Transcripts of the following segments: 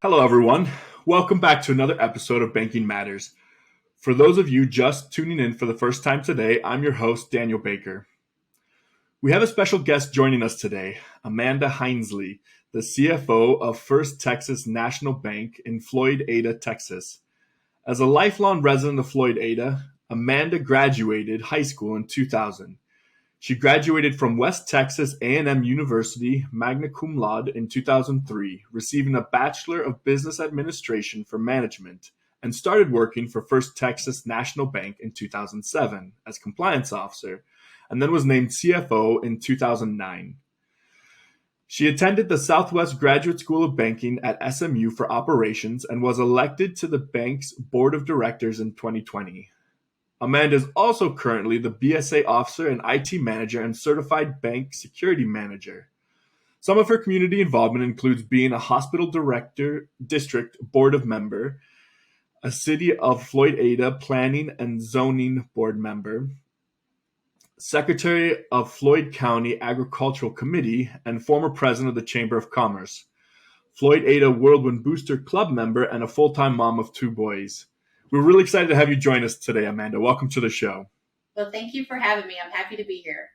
Hello, everyone. Welcome back to another episode of Banking Matters. For those of you just tuning in for the first time today, I'm your host, Daniel Baker. We have a special guest joining us today, Amanda Hinsley, the CFO of First Texas National Bank in Floyd-Ada, Texas. As a lifelong resident of Floyd-Ada, Amanda graduated high school in 2000. She graduated from West Texas A&M University magna cum laude in 2003, receiving a Bachelor of Business Administration for Management, and started working for First Texas National Bank in 2007 as compliance officer, and then was named CFO in 2009. She attended the Southwest Graduate School of Banking at SMU for operations and was elected to the bank's board of directors in 2020. Amanda is also currently the BSA officer and IT manager and certified bank security manager. Some of her community involvement includes being a hospital district board of member, a city of Floyd-Ada planning and zoning board member, secretary of Floyd County Agricultural Committee, and former president of the Chamber of Commerce, Floyd-Ada Whirlwind Booster Club member, and a full-time mom of 2 boys. We're really excited to have you join us today, Amanda. Welcome to the show. Well, thank you for having me. I'm happy to be here.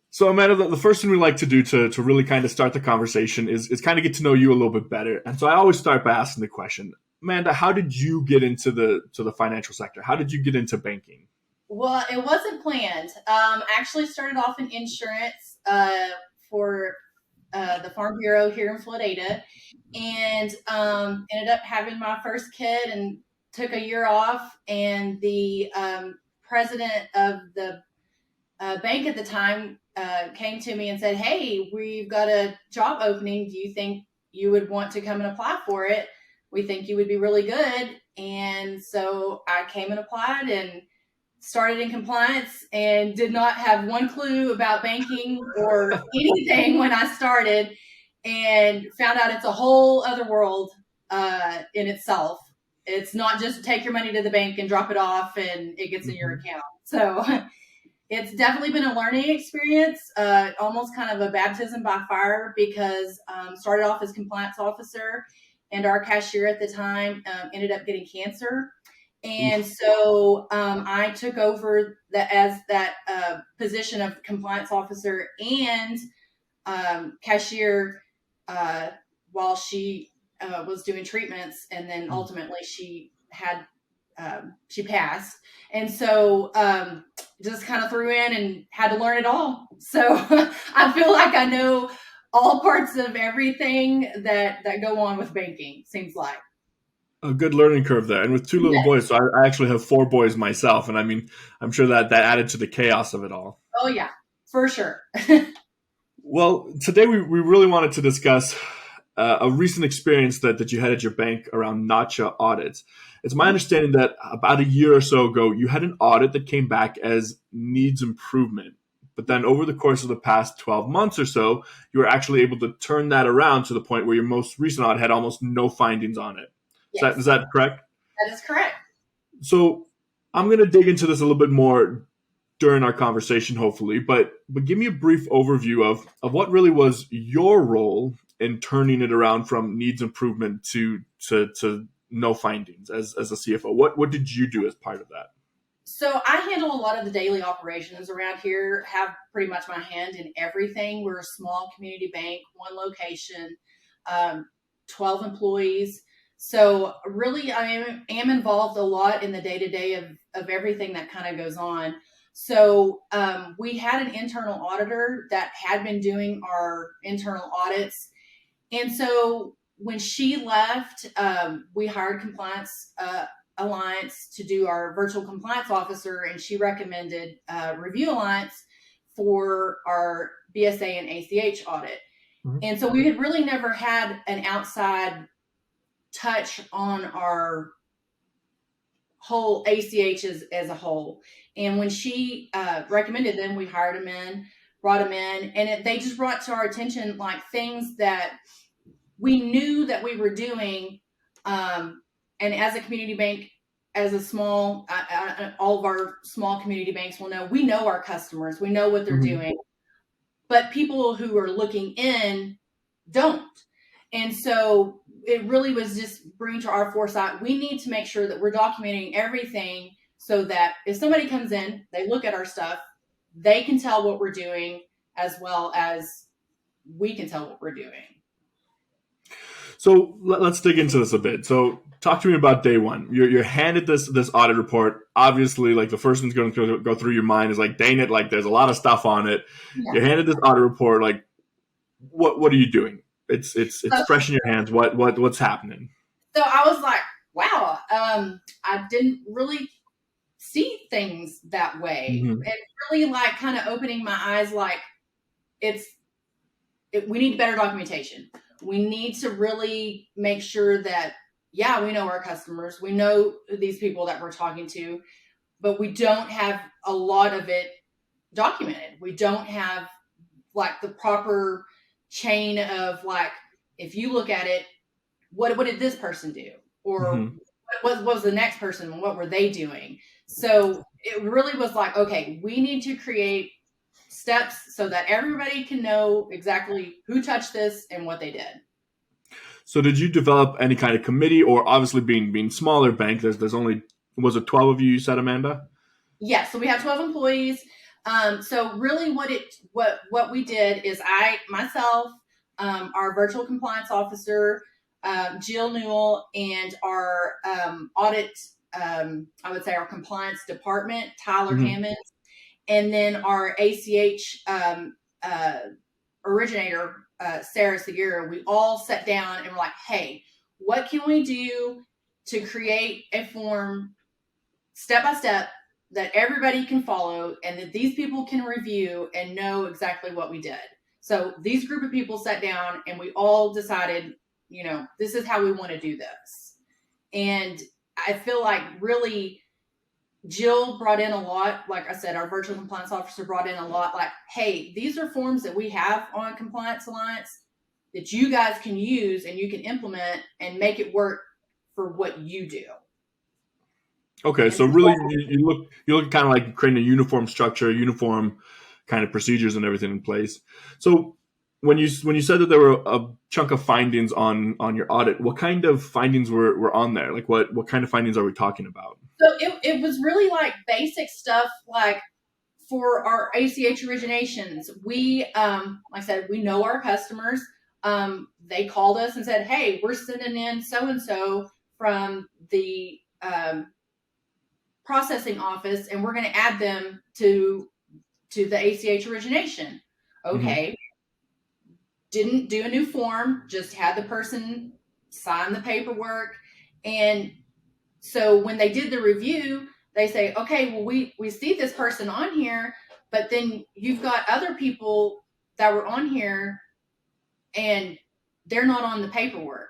So, Amanda, the first thing we like to do to really kind of start the conversation is kind of get to know you a little bit better. And so I always start by asking the question, Amanda, how did you get into the financial sector? How did you get into banking? Well, it wasn't planned. Actually started off in insurance for the Farm Bureau here in Floyd-Ada, and ended up having my first kid and took a year off, and the president of the bank at the time came to me and said, "Hey, we've got a job opening. Do you think you would want to come and apply for it? We think you would be really good." And so I came and applied and started in compliance and did not have one clue about banking or anything when I started, and found out it's a whole other world in itself. It's not just take your money to the bank and drop it off and it gets in your account. So it's definitely been a learning experience, almost kind of a baptism by fire, because started off as compliance officer, and our cashier at the time ended up getting cancer. And so I took over that position of compliance officer and cashier while she was doing treatments, and then ultimately she passed. And so just kind of threw in and had to learn it all. So I feel like I know all parts of everything that go on with banking, seems like. A good learning curve there. And with 2 little boys, so I actually have 4 boys myself. And I mean, I'm sure that added to the chaos of it all. Oh, yeah, for sure. Well, today we really wanted to discuss a recent experience that you had at your bank around NACHA audits. It's my understanding that about a year or so ago, you had an audit that came back as needs improvement. But then over the course of the past 12 months or so, you were actually able to turn that around to the point where your most recent audit had almost no findings on it. Yes. Is that correct? That is correct. So I'm going to dig into this a little bit more during our conversation, hopefully, but give me a brief overview of what really was your role in turning it around from needs improvement to no findings as a CFO. What did you do as part of that? So I handle a lot of the daily operations around here, have pretty much my hand in everything. We're a small community bank, 1 location, 12 employees. So really I am involved a lot in the day-to-day of everything that kind of goes on. So we had an internal auditor that had been doing our internal audits. And so when she left, we hired Compliance Alliance to do our virtual compliance officer, and she recommended Review Alliance for our BSA and ACH audit. Mm-hmm. And so we had really never had an outside touch on our whole ACH as a whole. And when she recommended them, we hired them in, brought them in, and they just brought to our attention like things that we knew that we were doing. And as a community bank, as a small, all of our small community banks will know, we know our customers, we know what they're doing, but people who are looking in don't. And so it really was just bringing to our foresight. We need to make sure that we're documenting everything so that if somebody comes in, they look at our stuff, they can tell what we're doing as well as we can tell what we're doing. So let's dig into this a bit. So talk to me about day one. You're handed this audit report. Obviously, like the first thing's going to go through your mind is like, dang it, like there's a lot of stuff on it. Yeah. You're handed this audit report. Like, what are you doing? It's fresh in your hands. What's happening? So I was like, wow, I didn't really see things that way. Mm-hmm. It really like kind of opening my eyes. Like we need better documentation. We need to really make sure that, yeah, we know our customers. We know these people that we're talking to, but we don't have a lot of it documented. We don't have like the proper chain of like, if you look at it, what did this person do? Or mm-hmm. what was the next person? What were they doing? So it really was like, okay, we need to create steps so that everybody can know exactly who touched this and what they did. So did you develop any kind of committee, or obviously being smaller bank, there's only, was it 12 of you said, Amanda? Yeah, so we have 12 employees. So really what we did is myself, our virtual compliance officer, Jill Newell, and our audit, I would say our compliance department, Tyler mm-hmm. Hammond, and then our ACH originator, Sarah Segura, we all sat down and were like, hey, what can we do to create a form step by step that everybody can follow and that these people can review and know exactly what we did. So these group of people sat down and we all decided, this is how we want to do this. And I feel like really Jill brought in a lot. Like I said, our virtual compliance officer brought in a lot. Like, hey, these are forms that we have on Compliance Alliance that you guys can use and you can implement and make it work for what you do. Okay, so really, you look kind of like creating a uniform structure, uniform kind of procedures and everything in place. So when you said that there were a chunk of findings on your audit, what kind of findings were on there? Like what kind of findings are we talking about? So it was really like basic stuff. Like for our ACH originations, we like I said, we know our customers. They called us and said, hey, we're sending in so and so from the processing office, and we're going to add them to the ACH origination. Okay. Mm-hmm. Didn't do a new form, just had the person sign the paperwork. And so when they did the review, they say, okay, well, we see this person on here, but then you've got other people that were on here and they're not on the paperwork.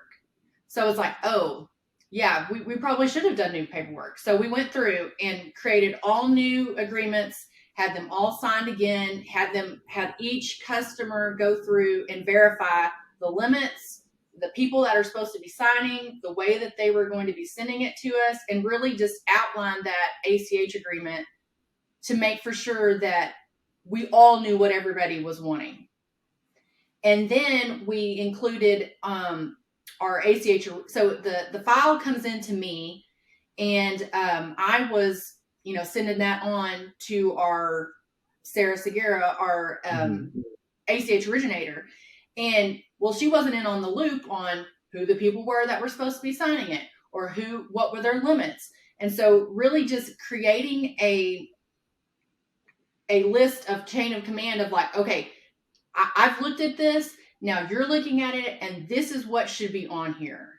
So it's like, oh, yeah, we probably should have done new paperwork. So we went through and created all new agreements, had them all signed again, had each customer go through and verify the limits, the people that are supposed to be signing, the way that they were going to be sending it to us, and really just outline that ACH agreement to make for sure that we all knew what everybody was wanting. And then we included our ACH. So the file comes into me, and I was, sending that on to our Sarah Segura, our ACH originator. And well, she wasn't in on the loop on who the people were that were supposed to be signing it or what were their limits. And so really just creating a list of chain of command of like, okay, I've looked at this. Now you're looking at it, and this is what should be on here,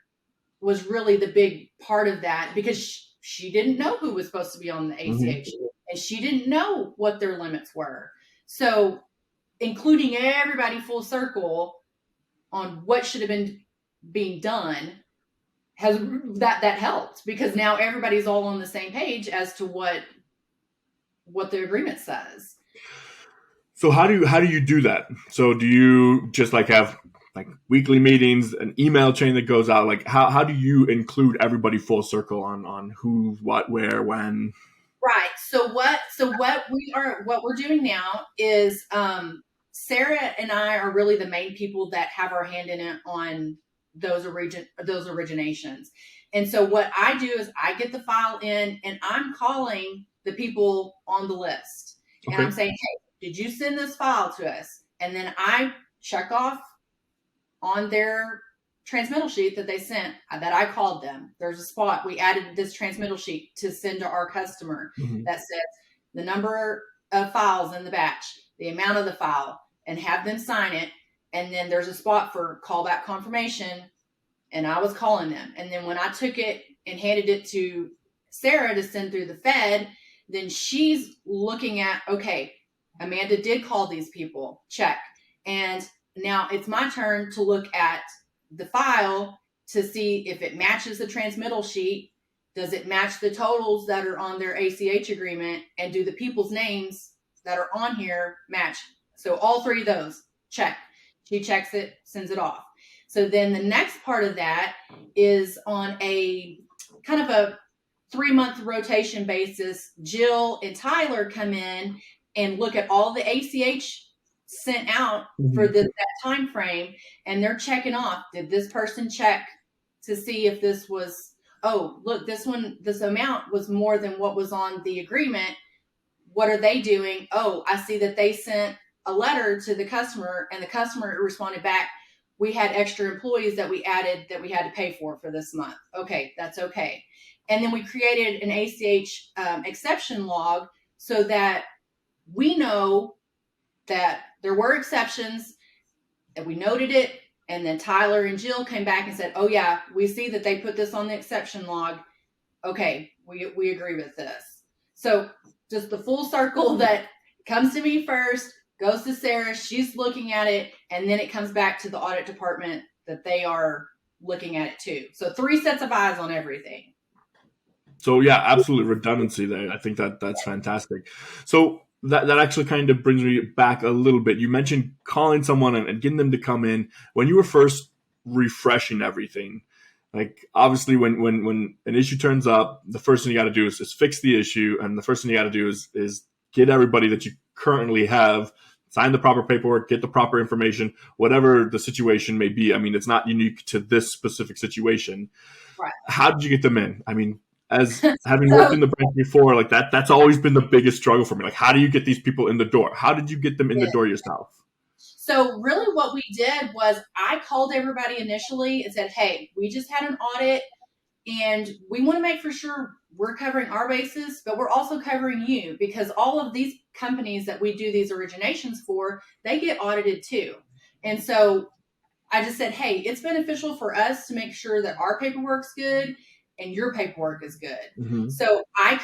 was really the big part of that, because she didn't know who was supposed to be on the ACH, mm-hmm. and she didn't know what their limits were. So including everybody full circle on what should have been being done that helped, because now everybody's all on the same page as to what the agreement says. So how do you do that? So do you just like have like weekly meetings, an email chain that goes out? Like how do you include everybody full circle on who, what, where, when? Right. So what we're doing now is Sarah and I are really the main people that have our hand in it on those originations. And so what I do is I get the file in and I'm calling the people on the list. Okay. And I'm saying, hey, did you send this file to us? And then I check off on their transmittal sheet that they sent that I called them. There's a spot. We added this transmittal sheet to send to our customer that says the number of files in the batch, the amount of the file, and have them sign it. And then there's a spot for callback confirmation. And I was calling them. And then when I took it and handed it to Sarah to send through the Fed, then she's looking at, okay, Amanda did call these people, check. And now it's my turn to look at the file to see if it matches the transmittal sheet. Does it match the totals that are on their ACH agreement? And do the people's names that are on here match? So all three of those, check. She checks it, sends it off. So then the next part of that is on a kind of a 3-month rotation basis. Jill and Tyler come in and look at all the ACH sent out for that time frame, and they're checking off. Did this person check to see if this was, oh, look, this amount was more than what was on the agreement. What are they doing? Oh, I see that they sent a letter to the customer, and the customer responded back, we had extra employees that we added that we had to pay for this month. Okay, that's okay. And then we created an ACH exception log so that we know that there were exceptions, and we noted it. And then Tyler and Jill came back and said, oh yeah, we see that they put this on the exception log. Okay, we agree with this. So just the full circle that comes to me first, goes to Sarah, she's looking at it, and then it comes back to the audit department that they are looking at it too. So 3 sets of eyes on everything. So yeah, absolute redundancy there. I think that's fantastic. So that actually kind of brings me back a little bit. You mentioned calling someone and getting them to come in. When you were first refreshing everything, like obviously when an issue turns up, the first thing you got to do is fix the issue. And the first thing you got to do is get everybody that you currently have, sign the proper paperwork, get the proper information, whatever the situation may be. I mean, it's not unique to this specific situation. Right. How did you get them in? I mean, as having worked in the branch before, like that's always been the biggest struggle for me. Like, how do you get these people in the door? How did you get them in the door yourself? So really what we did was I called everybody initially and said, hey, we just had an audit and we want to make for sure we're covering our bases, but we're also covering you, because all of these companies that we do these originations for, they get audited too. And so I just said, hey, it's beneficial for us to make sure that our paperwork's good and your paperwork is good. So I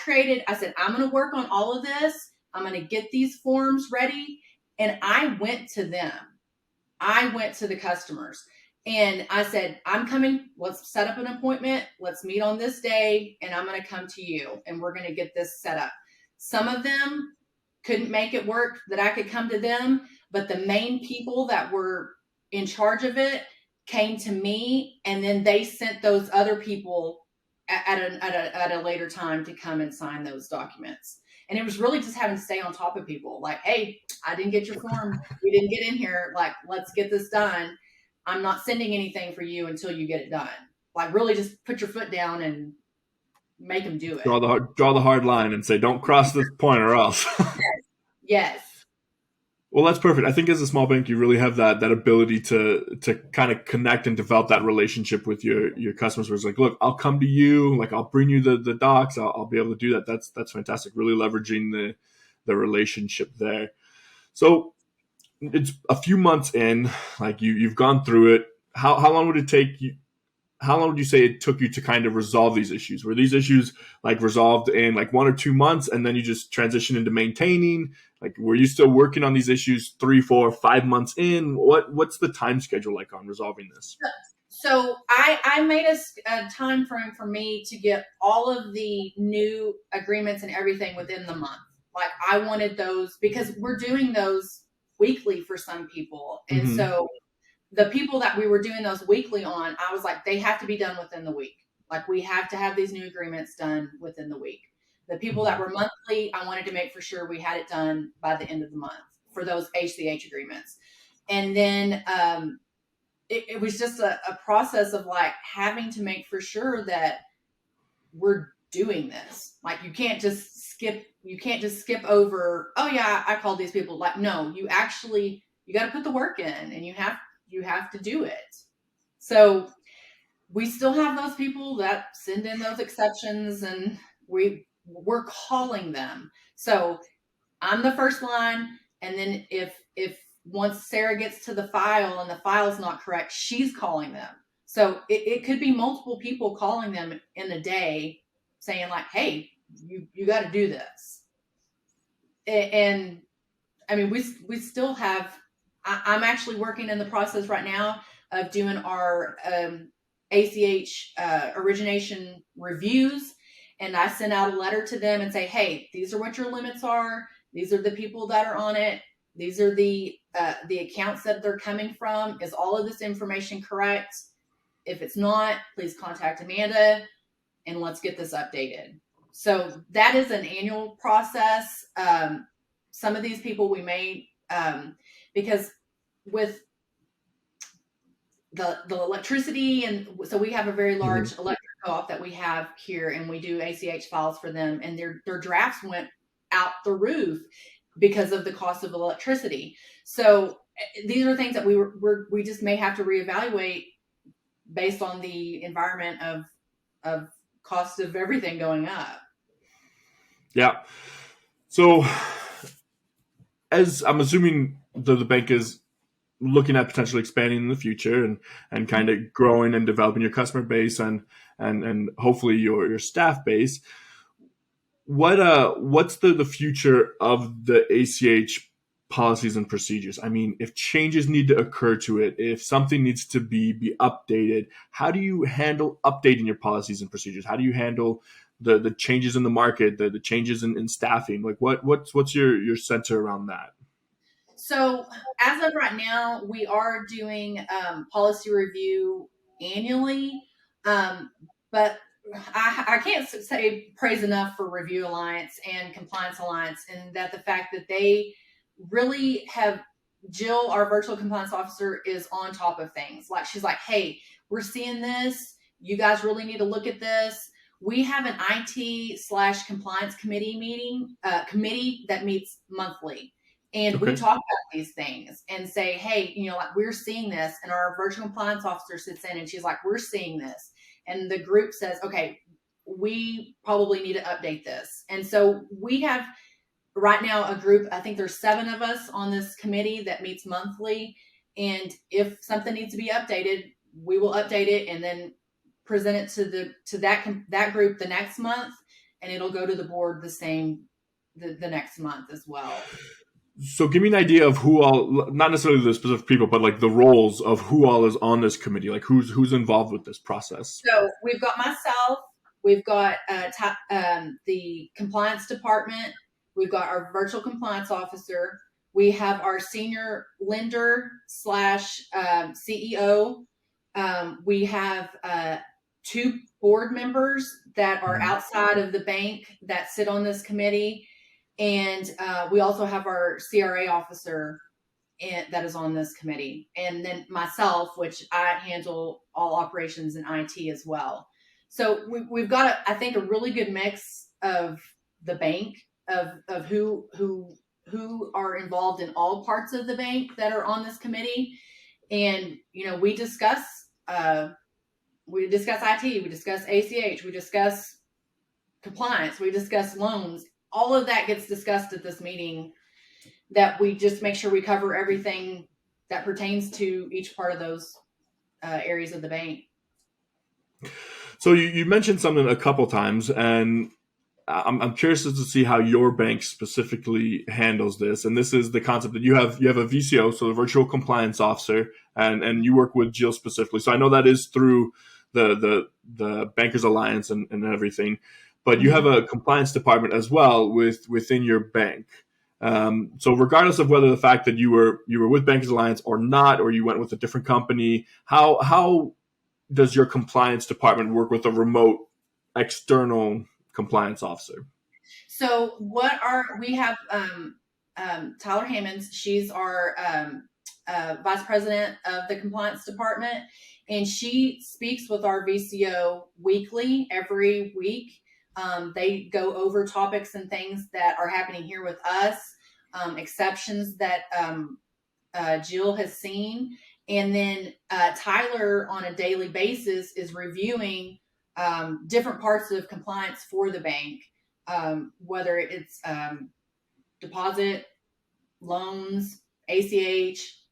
said, I'm going to work on all of this. I'm going to get these forms ready. And I went to them. I went to the customers. And I said, I'm coming. Let's set up an appointment. Let's meet on this day. And I'm going to come to you. And we're going to get this set up. Some of them couldn't make it work that I could come to them. But the main people that were in charge of it came to me. And then they sent those other people at a later time to come and sign those documents. And it was really just having to stay on top of people. Like, hey, I didn't get your form. You didn't get in here. Like, let's get this done. I'm not sending anything for you until you get it done. Like, really just put your foot down and make them do it. Draw the hard line and say, don't cross this point or else. Yes. Well, that's perfect. I think as a small bank, you really have that ability to kind of connect and develop that relationship with your customers. Where it's like, look, I'll come to you. Like, I'll bring you the docs. I'll be able to do that. That's fantastic. Really leveraging the relationship there. So it's a few months in, like you've gone through it. How long would it take you? How long would you say it took you to kind of resolve these issues? Were these issues like resolved in like 1 or 2 months and then you just transition into maintaining? Like, were you still working on these issues 3, 4, 5 months in? What's the time schedule like on resolving this? So I made a time frame for me to get all of the new agreements and everything within the month. Like, I wanted those because we're doing those weekly for some people. And so the people that we were doing those weekly on, I was like, they have to be done within the week. Like, we have to have these new agreements done within the week. The people that were monthly, I wanted to make for sure we had it done by the end of the month for those ACH agreements. And then it was just a process of like having to make for sure that we're doing this. Like you can't just skip over, oh yeah, I called these people. Like, no, you got to put the work in, and you have to do it. So we still have those people that send in those exceptions, and we're calling them. So I'm the first line, and then if once Sarah gets to the file and the file's not correct, she's calling them. So it could be multiple people calling them in a day saying like, hey, you got to do this. And I mean, we still have, I'm actually working in the process right now of doing our ACH origination reviews. And I send out a letter to them and say, hey, these are what your limits are. These are the people that are on it. These are the accounts that they're coming from. Is all of this information correct? If it's not, please contact Amanda and let's get this updated. So that is an annual process. Some of these people we may, because with the electricity, and so we have a very large electric co-op that we have here, and we do ACH files for them, and their drafts went out the roof because of the cost of electricity. So these are things that we just may have to reevaluate based on the environment of cost of everything going up. Yeah. So, as I'm assuming the bank is looking at potentially expanding in the future and kind of growing and developing your customer base and hopefully your staff base, what's the future of the ACH policies and procedures? I mean, if changes need to occur to it, if something needs to be updated, how do you handle updating your policies and procedures? How do you handle the changes in the market, the changes in staffing? Like what's your center around that? So as of right now, we are doing policy review annually, but I can't say praise enough for Review Alliance and Compliance Alliance, and that the fact that they really have, Jill, our virtual compliance officer, is on top of things. Like she's like, hey, we're seeing this. You guys really need to look at this. We have an IT/compliance committee that meets monthly. And we Okay. talk about these things and say, hey, like we're seeing this. And our virtual compliance officer sits in and she's like, we're seeing this. And the group says, okay, we probably need to update this. And so we have right now a group, I think there's 7 of us on this committee that meets monthly. And if something needs to be updated, we will update it and then present it to that group the next month. And it'll go to the board the next month as well. So give me an idea of who all, not necessarily the specific people, but like the roles of who all is on this committee, like who's involved with this process. So we've got myself, we've got the compliance department, we've got our virtual compliance officer, we have our senior lender slash CEO. We have 2 board members that are outside of the bank that sit on this committee. And we also have our CRA officer that is on this committee. And then myself, which I handle all operations and IT as well. So we've got, I think, a really good mix of the bank, of who are involved in all parts of the bank that are on this committee. And, we discuss IT, we discuss ACH, we discuss compliance, we discuss loans. All of that gets discussed at this meeting, that we just make sure we cover everything that pertains to each part of those areas of the bank. So you mentioned something a couple times, and I'm curious to see how your bank specifically handles this. And this is the concept that you have a VCO, so the virtual compliance officer, and you work with Jill specifically. So I know that is through the Bankers Alliance and everything, but you have a compliance department as well within your bank. So regardless of whether the fact that you were with Bankers Alliance or not, or you went with a different company, how does your compliance department work with a remote external compliance officer? So we have Tyler Hammonds. She's our vice president of the compliance department, and she speaks with our VCO weekly, every week. They go over topics and things that are happening here with us, exceptions that Jill has seen. And then Tyler, on a daily basis, is reviewing different parts of compliance for the bank, whether it's deposit, loans, ACH,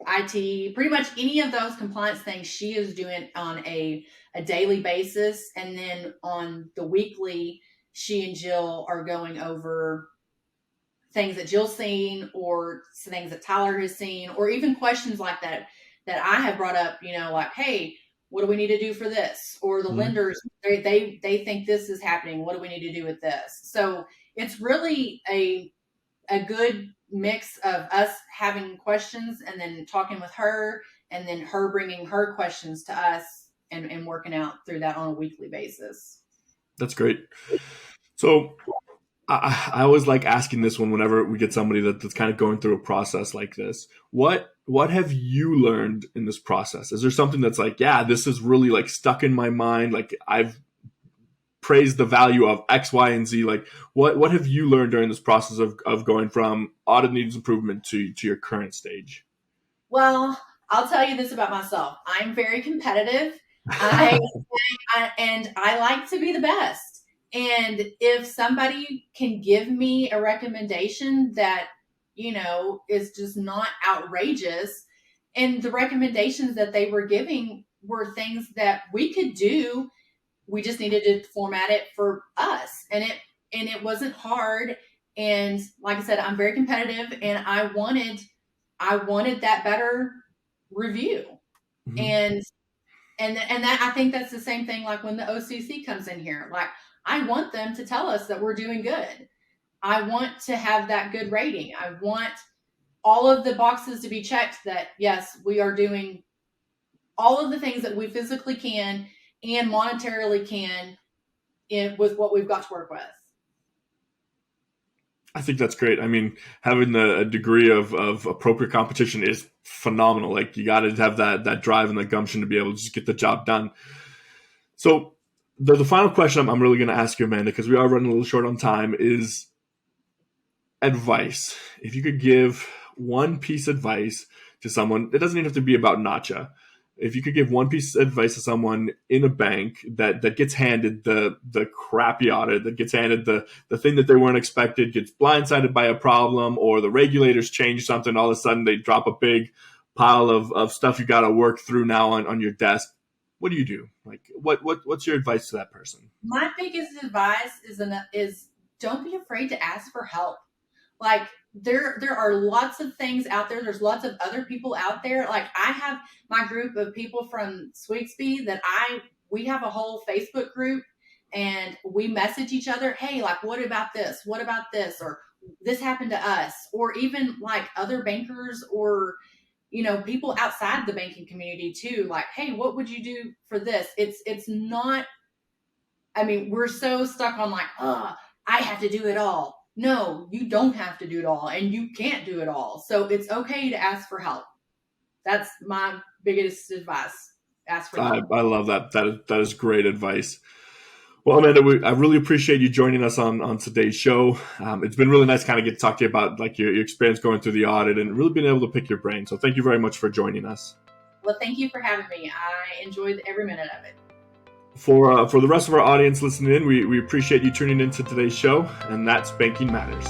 IT, pretty much any of those compliance things she is doing on a daily basis. And then on the weekly, she and Jill are going over things that Jill's seen, or things that Tyler has seen, or even questions like that I have brought up, like, hey, what do we need to do for this? Or the lenders, they think this is happening. What do we need to do with this? So it's really a good mix of us having questions and then talking with her, and then her bringing her questions to us and working out through that on a weekly basis. That's great. So I always like asking this one whenever we get somebody that's kind of going through a process like this. What have you learned in this process? Is there something that's like, yeah, this is really like stuck in my mind? Like, I've praised the value of X, Y, and Z. Like, what have you learned during this process of going from audit needs improvement to your current stage? Well, I'll tell you this about myself. I'm very competitive. And I like to be the best. And if somebody can give me a recommendation that, is just not outrageous, and the recommendations that they were giving were things that we could do, we just needed to format it for us. And it wasn't hard. And like I said, I'm very competitive, and I wanted that better review. Mm-hmm. And that, I think that's the same thing, like when the OCC comes in here, like, I want them to tell us that we're doing good. I want to have that good rating. I want all of the boxes to be checked that, yes, we are doing all of the things that we physically can and monetarily can with what we've got to work with. I think that's great. I mean, having a degree of appropriate competition is phenomenal. Like, you got to have that drive and that gumption to be able to just get the job done. So the final question I'm really going to ask you, Amanda, because we are running a little short on time, is advice. If you could give one piece of advice to someone, it doesn't even have to be about NACHA. If you could give one piece of advice to someone in a bank that gets handed the crappy audit, that gets handed the thing that they weren't expected, gets blindsided by a problem, or the regulators change something, all of a sudden they drop a big pile of stuff you got to work through now on your desk. What do you do? Like, what's your advice to that person? My biggest advice is don't be afraid to ask for help. Like, there are lots of things out there. There's lots of other people out there. Like, I have my group of people from Sweetsby that we have a whole Facebook group, and we message each other. Hey, like, what about this? What about this? Or this happened to us. Or even like other bankers, or people outside the banking community too. Like, hey, what would you do for this? It's not, I mean, we're so stuck on like, I have to do it all. No, you don't have to do it all, and you can't do it all. So it's okay to ask for help. That's my biggest advice. Ask for help. I love that. That is great advice. Well, Amanda, I really appreciate you joining us on today's show. It's been really nice kind of get to talk to you about like your experience going through the audit and really being able to pick your brain. So thank you very much for joining us. Well, thank you for having me. I enjoyed every minute of it. For the rest of our audience listening in, we appreciate you tuning into today's show, and that's Banking Matters.